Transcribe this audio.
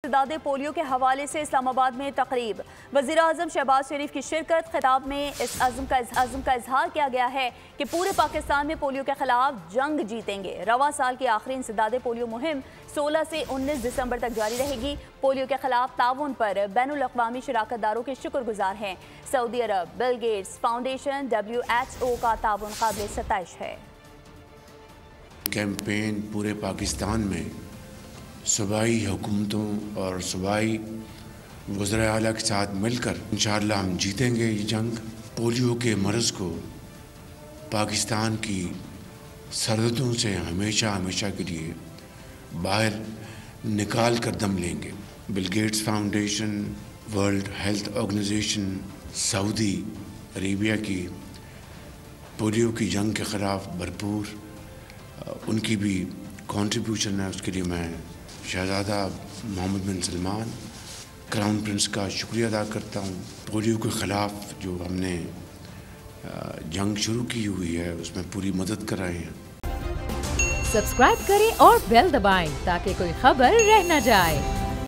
انسداد پولیو کے حوالے سے اسلام آباد میں تقریب۔ وزیر اعظم شہباز شریف کی شرکت۔ خطاب میں اس عزم کا اظہار کیا گیا ہے کہ پورے پاکستان میں پولیو کے خلاف جنگ جیتیں گے۔ رواں سال کی آخری انسداد پولیو مہم 16 سے 19 دسمبر تک جاری رہے گی۔ پولیو کے خلاف تعاون پر بین الاقوامی شراکت داروں کے شکر گزار ہیں۔ سعودی عرب، بل گیٹس فاؤنڈیشن، WHO کا تعاون قابل ستائش ہے۔ کیمپین پورے پاکستان میں صوبائی حکومتوں اور صوبائی وزراء اعلیٰ کے ساتھ مل کر انشاءاللہ ہم جیتیں گے یہ جنگ۔ پولیو کے مرض کو پاکستان کی سرحدوں سے ہمیشہ کے لیے باہر نکال کر دم لیں گے۔ Bill Gates Foundation, World Health Organization, Saudi Arabia کی پولیو کی جنگ کے خلاف بھرپور ان کی بھی کنٹریبیوشن ہے۔ اس کے لیے میں شہزادہ محمد بن سلمان کراؤن پرنس کا شکریہ ادا کرتا ہوں۔ پولیو کے خلاف جو ہم نے جنگ شروع کی ہوئی ہے اس میں پوری مدد کر رہے ہیں۔ سبسکرائب کریں اور بیل دبائیں تاکہ کوئی خبر رہ نہ جائے۔